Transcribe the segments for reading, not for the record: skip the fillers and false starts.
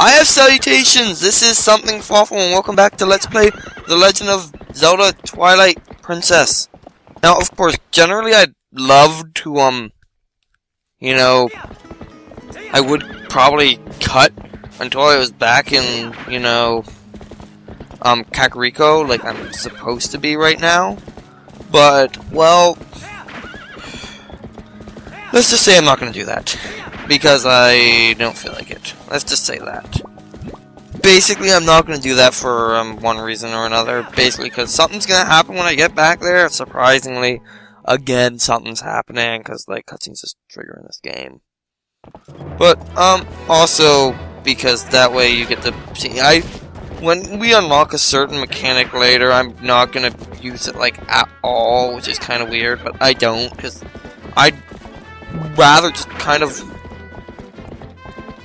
I have salutations! This is something Fawful, and welcome back to Let's Play The Legend of Zelda Twilight Princess. Now, of course, generally I'd love to, you know, I would probably cut until I was back in, you know, Kakariko, like I'm supposed to be right now. But, well, let's just say I'm not going to do that. Because I don't feel like it. Let's just say that. Basically, I'm not going to do that for one reason or another. Basically, because something's going to happen when I get back there. Surprisingly, again, something's happening. Because, like, cutscenes just trigger in this game. But, also, because that way you get to see... When we unlock a certain mechanic later, I'm not going to use it, like, at all. Which is kind of weird, but I don't. Because I'd rather just kind of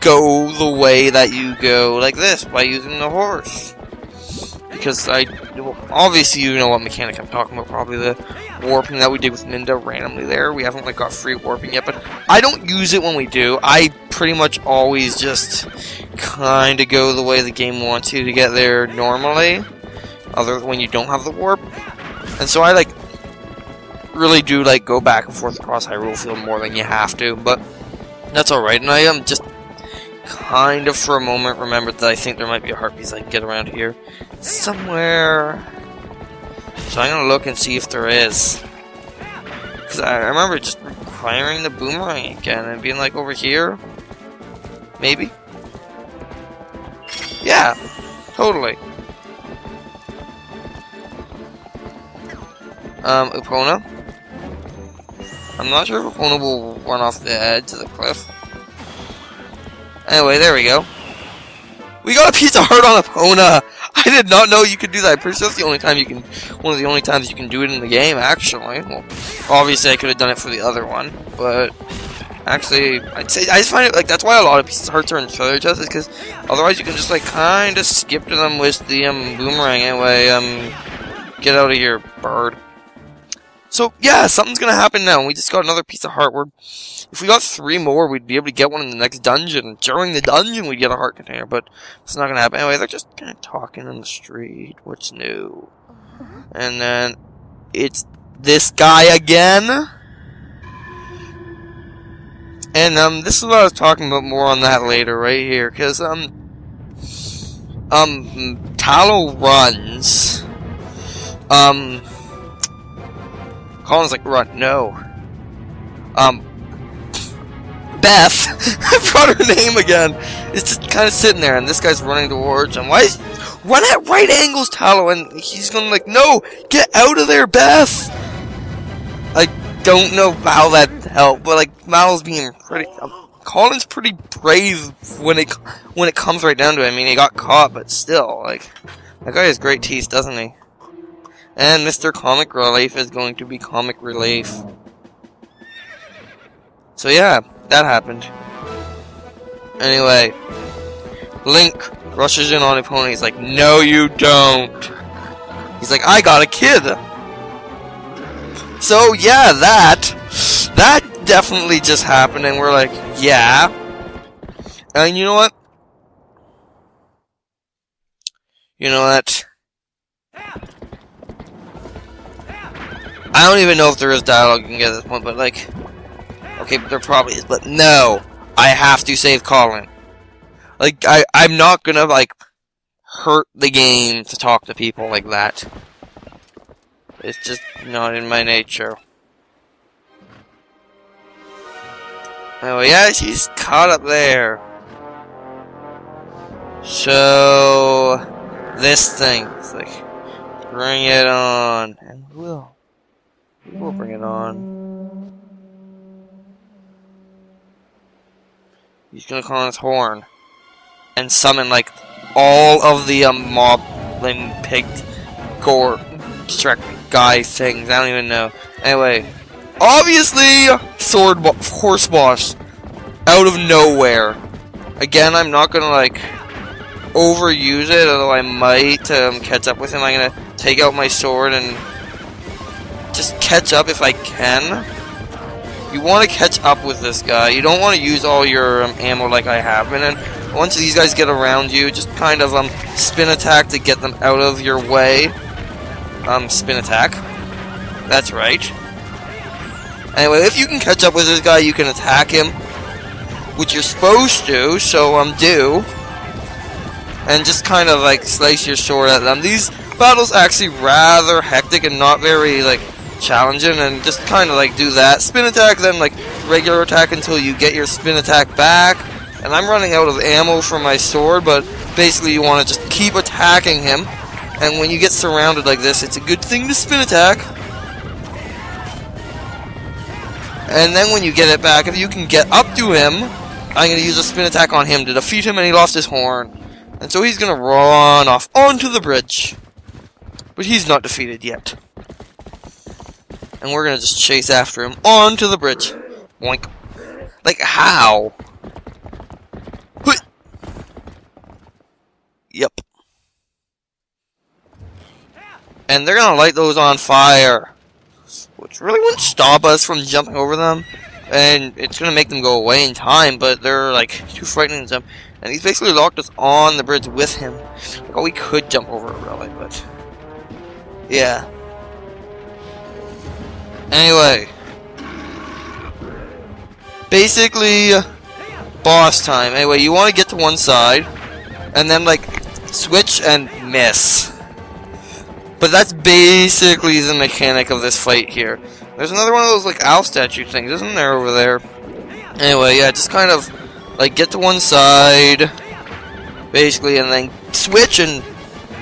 go the way that you go, like this, by using the horse. Because obviously you know what mechanic I'm talking about, probably the warping that we did with Minda randomly there. We haven't like got free warping yet, but I don't use it when we do. I pretty much always just kind of go the way the game wants you to get there normally, other than when you don't have the warp. And so I like really do like go back and forth across Hyrule Field more than you have to, but that's alright. And I am just kind of for a moment remembered that I think there might be a heart piece I can get around here somewhere. So I'm gonna look and see if there is. Because I remember just requiring the boomerang again and being like over here. Maybe? Yeah, totally. Epona. I'm not sure if Epona will run off the edge of the cliff. Anyway, there we go. We got a piece of heart on Epona! I did not know you could do that. I'm pretty sure that's the only time you can... one of the only times you can do it in the game, actually. Well, obviously I could have done it for the other one, but... actually, I'd say... I just find it, like, that's why a lot of pieces of hearts are in treasure chests, is because otherwise you can just, like, kind of skip to them with the, boomerang. Anyway, get out of here, bird. So, yeah, something's gonna happen now. We just got another piece of heart. If we got 3 more, we'd be able to get one in the next dungeon. During the dungeon, we'd get a heart container, but it's not gonna happen. Anyway, they're just kind of talking on the street. What's new? And then, it's this guy again. And, this is what I was talking about more on that later, right here. Because, Talo runs. Colin's like, run, no. Beth, I brought her name again, is just kind of sitting there, and this guy's running towards him. Why is run at right angles, Talo? And he's going like, no, get out of there, Beth. I don't know how that helped, but like Mal's being pretty. Colin's pretty brave when it comes right down to it. I mean, he got caught, but still, like that guy has great teeth, doesn't he? And Mr. Comic Relief is going to be Comic Relief. So yeah, that happened. Anyway, Link rushes in on Epona. He's like, no you don't. He's like, I got a kid. So yeah, that definitely just happened, and we're like, yeah. And you know what? You know what? I don't even know if there is dialogue you can get at this point, but like, okay, but there probably is, but no, I have to save Colin. Like, I'm not gonna, like, hurt the game to talk to people like that. It's just not in my nature. Anyway, yeah, she's caught up there. So, this thing, it's like, bring it on, and we'll bring it on. He's gonna call on his horn and summon like all of the moblin pig gore Shrek guy things. I don't even know. Anyway, obviously horse boss out of nowhere. Again, I'm not gonna like overuse it, although I might catch up with him. I'm gonna take out my sword and just catch up if I can. You want to catch up with this guy. You don't want to use all your ammo like I have been. And once these guys get around you, just kind of spin attack to get them out of your way. Spin attack. That's right. Anyway, if you can catch up with this guy, you can attack him, which you're supposed to, so do. And just kind of like slice your sword at them. These battles are actually rather hectic and not very like challenging, and just kind of like do that. Spin attack, then like regular attack until you get your spin attack back. And I'm running out of ammo for my sword, but basically you want to just keep attacking him. And when you get surrounded like this, it's a good thing to spin attack. And then when you get it back, if you can get up to him, I'm going to use a spin attack on him to defeat him, and he lost his horn. And so he's going to run off onto the bridge. But he's not defeated yet. And we're going to just chase after him onto the bridge. Boink. Like, how? Yep. And they're gonna light those on fire, which really wouldn't stop us from jumping over them, and it's gonna make them go away in time, but they're like too frightening to jump. And he's basically locked us on the bridge with him. Like, oh, we could jump over it really, but yeah. Anyway, basically boss time. Anyway, you want to get to one side and then like switch and miss. But that's basically the mechanic of this fight here. There's another one of those like owl statue things, isn't there, over there? Anyway, yeah, just kind of like get to one side, basically, and then switch and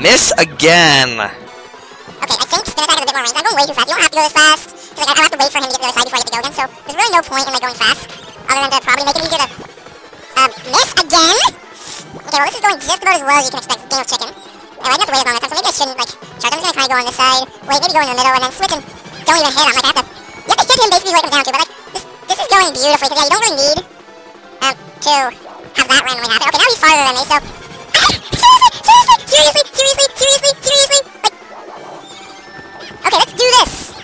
miss again. Okay, I think spin attack is a bit more range. I'm going way too fast. You don't have to go this fast, because like, I have to wait for him to get to the other side before I get to go again, so there's really no point in like going fast, other than to probably make it easier to miss again. Okay, well this is going just about as well as you can expect Game of Chicken. Anyway, I didn't have to wait as long as time, so maybe I shouldn't like charge. I'm just gonna kind of go on this side, wait, maybe go in the middle, and then switch and don't even hit him. Like, you have to hit him basically what it comes down to, but like, this is going beautifully, because yeah, you don't really need to have that randomly happen. Okay, now he's farther than me, so seriously, like, okay, let's do this.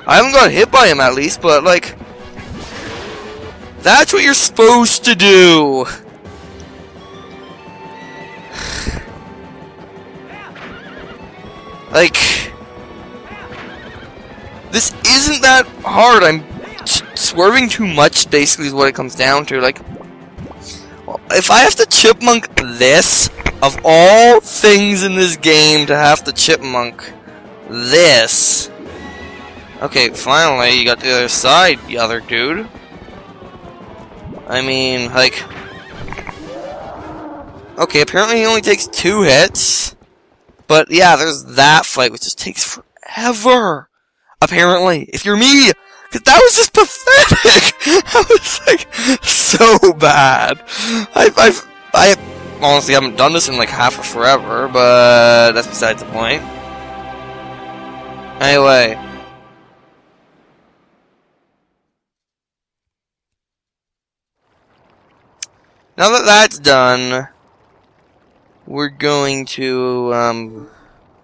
I haven't got hit by him at least, but like, that's what you're supposed to do. Like, this isn't that hard. I'm swerving too much, basically, is what it comes down to. Like, if I have to chipmunk this, of all things in this game to have to chipmunk this. Okay, finally, you got the other side, you other dude. I mean, like, okay, apparently he only takes 2 hits. But yeah, there's that fight, which just takes forever. Apparently, if you're me, because that was just pathetic. That was like so bad. I honestly haven't done this in like half of forever, but that's besides the point. Anyway, now that that's done, we're going to,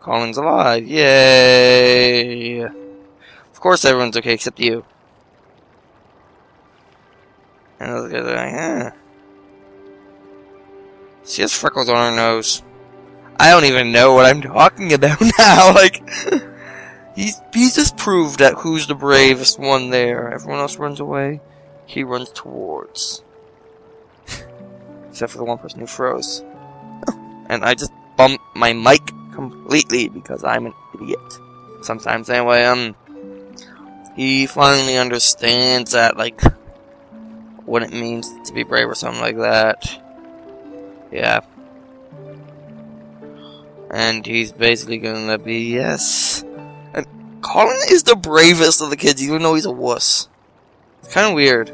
Colin's alive. Yay! Of course everyone's okay except you. And those guys are like, eh. She has freckles on her nose. I don't even know what I'm talking about now, like, he's just proved that who's the bravest one there. Everyone else runs away, he runs towards. Except for the one person who froze. And I just bumped my mic completely because I'm an idiot. Sometimes anyway, he finally understands that, like, what it means to be brave or something like that. Yeah. And he's basically gonna be, yes. And Colin is the bravest of the kids, even though he's a wuss. It's kinda weird.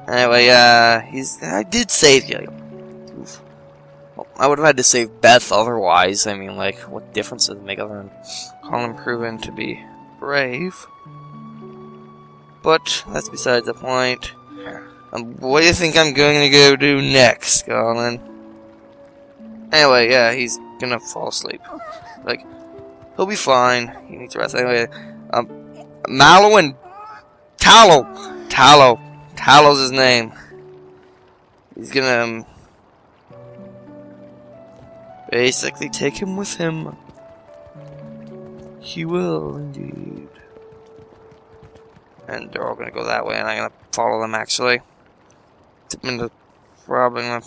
Anyway, I did save you. Oof. Well, I would have had to save Beth otherwise. I mean, like, what difference does it make other than Colin proven to be brave? But that's besides the point. What do you think I'm going to go do next, Colin? Anyway, yeah, he's gonna fall asleep. Like, he'll be fine. He needs rest. Anyway, Mallow and Tallow. Tallow's his name. He's gonna basically take him with him. He will indeed. And they're all gonna go that way, and I'm gonna follow them actually. Tip into robbing them.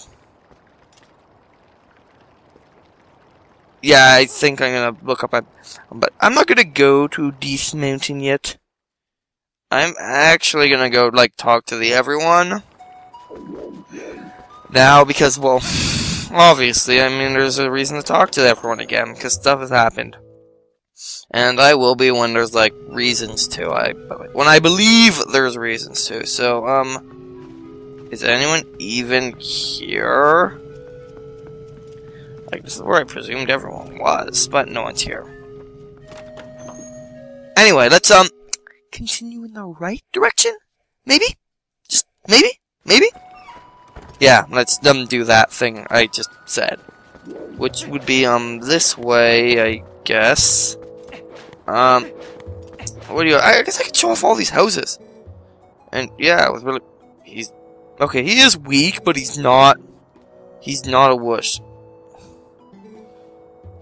Yeah, I think I'm gonna look up at, but I'm not gonna go to this mountain yet. I'm actually gonna go, like, talk to the everyone. Now, because, well, obviously, I mean, there's a reason to talk to everyone again, because stuff has happened. And I will be when there's, like, reasons to. When I believe there's reasons to. So, is anyone even here? Like, this is where I presumed everyone was, but no one's here. Anyway, let's, continue in the right direction? Maybe? Just, maybe? Maybe? Yeah, let's, do that thing I just said. Which would be, this way, I guess. What do you, I guess I could show off all these houses. And, yeah, it was really, okay, he is weak, but he's not a wuss.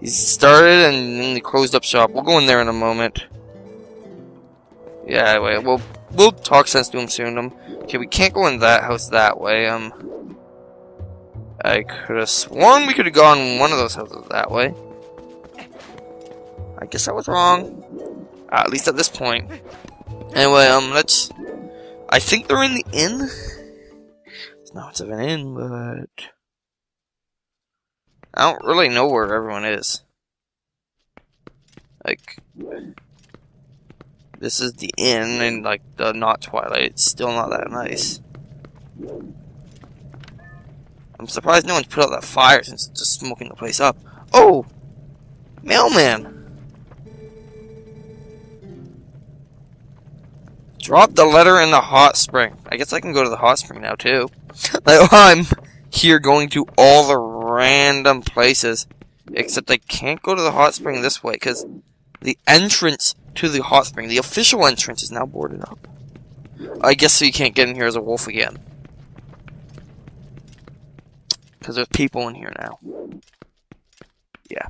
He started and then he closed up shop. We'll go in there in a moment. Yeah, anyway, we'll talk sense to him soon. Okay, we can't go in that house that way. I could have sworn we could have gone one of those houses that way. I guess I was wrong. At least at this point. Anyway, let's. I think they're in the inn. It's not much of an inn, but I don't really know where everyone is. Like, this is the inn, and like the not Twilight. It's still not that nice. I'm surprised no one's put out that fire since it's just smoking the place up. Oh, mailman. Drop the letter in the hot spring. I guess I can go to the hot spring now too. Like, I'm here going to all the random places, except I can't go to the hot spring this way because the entrance to the hot spring, the official entrance, is now boarded up. I guess so you can't get in here as a wolf again. Because there's people in here now. Yeah.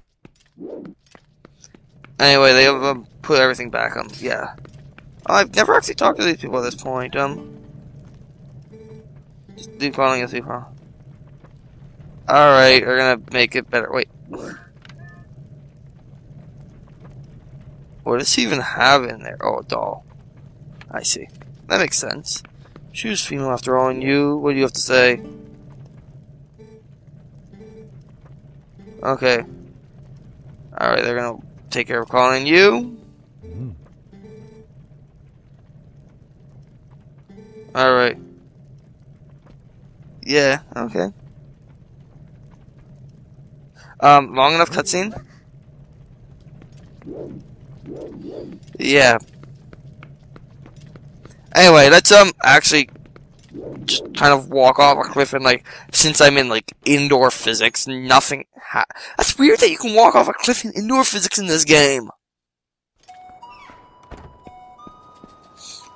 Anyway, they put everything back on. Yeah. I've never actually talked to these people at this point. Just do calling us people. Alright, we're gonna make it better. Wait. What does he even have in there? Oh, a doll. I see. That makes sense. She was female after all, and you? What do you have to say? Okay. Alright, they're gonna take care of calling you. Alright. Yeah, okay. Long enough cutscene? Yeah. Anyway, let's, actually just kind of walk off a cliff and, like, since I'm in, like, indoor physics, nothing that's weird that you can walk off a cliff in indoor physics in this game.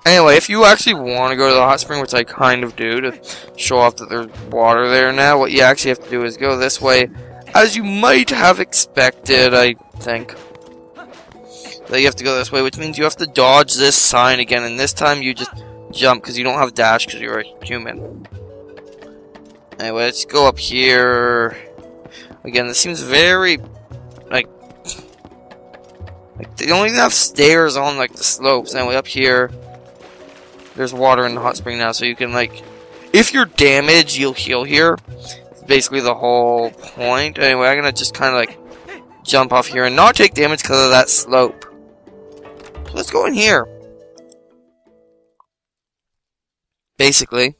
Anyway, if you actually want to go to the hot spring, which I kind of do, to show off that there's water there now, what you actually have to do is go this way, as you might have expected, I think. That you have to go this way, which means you have to dodge this sign again, and this time you just jump, because you don't have dash, because you're a human. Anyway, let's go up here. Again, this seems very, like they don't even have stairs on, like, the slopes. Anyway, up here, there's water in the hot spring now, so you can, like, if you're damaged, you'll heal here. It's basically the whole point. Anyway, I'm gonna just kind of, like, jump off here and not take damage because of that slope. So let's go in here. Basically.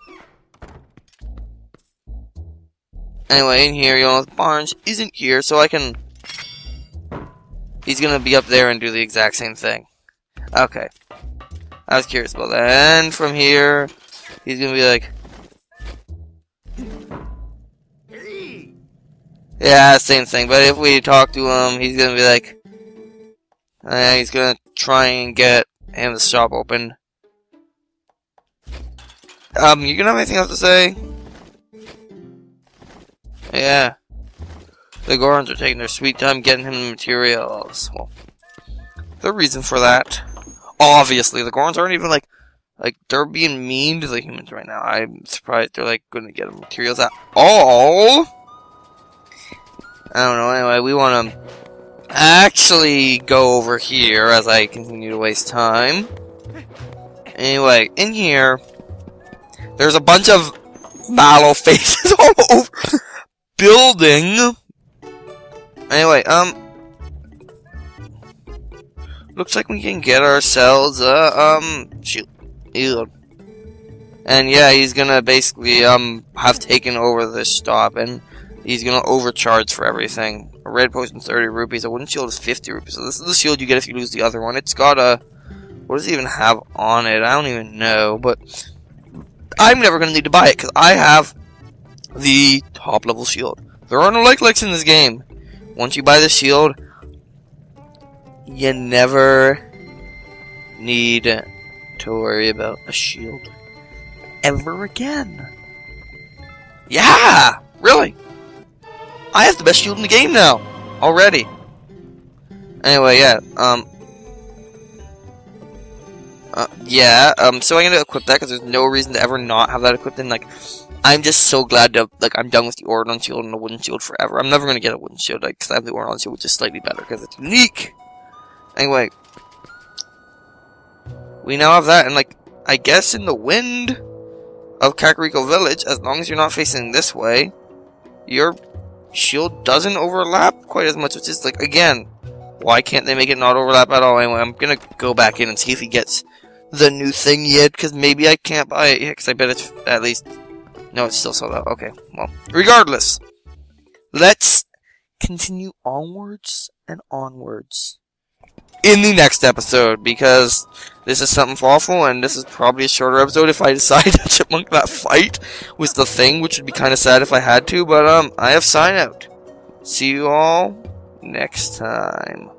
Anyway, in here, you'll know Barnes isn't here, so I can. He's gonna be up there and do the exact same thing. Okay. I was curious about that. And from here, he's gonna be like. Yeah, same thing. But if we talk to him, he's gonna be like. He's gonna try and get him the shop open. You gonna have anything else to say? Yeah. The Gorons are taking their sweet time getting him the materials. Well, the reason for that, obviously, the Gorons aren't even like they're being mean to the humans right now. I'm surprised they're like going to get them materials at all. I don't know. Anyway, we want to actually go over here as I continue to waste time. Anyway, in here, there's a bunch of mallow faces all over the building. Anyway, looks like we can get ourselves shield. And yeah, he's gonna basically have taken over this stop, and he's gonna overcharge for everything. A red potion 30 rupees, a wooden shield is 50 rupees. So this is the shield you get if you lose the other one. It's got a, what does it even have on it? I don't even know, but I'm never gonna need to buy it because I have the top level shield. There are no like-likes in this game. Once you buy the shield, you never need to worry about a shield ever again. Yeah! Really? I have the best shield in the game now! Already. Anyway, yeah, so I'm gonna equip that because there's no reason to ever not have that equipped, and, like, I'm just so glad to, like, I'm done with the Ordon shield and the wooden shield forever. I'm never gonna get a wooden shield, like, because I have the Ordon shield, which is slightly better because it's unique. Anyway, we now have that, and, like, I guess in the wind of Kakariko Village, as long as you're not facing this way, your shield doesn't overlap quite as much, which is, like, again, why can't they make it not overlap at all? Anyway, I'm gonna go back in and see if he gets the new thing yet, because maybe I can't buy it yet, because I bet it's at least... No, it's still sold out. Okay, well, regardless, let's continue onwards and onwards in the next episode, because this is something awful, and this is probably a shorter episode if I decide to chipmunk that fight with the thing, which would be kind of sad if I had to, but I have sign out. See you all next time.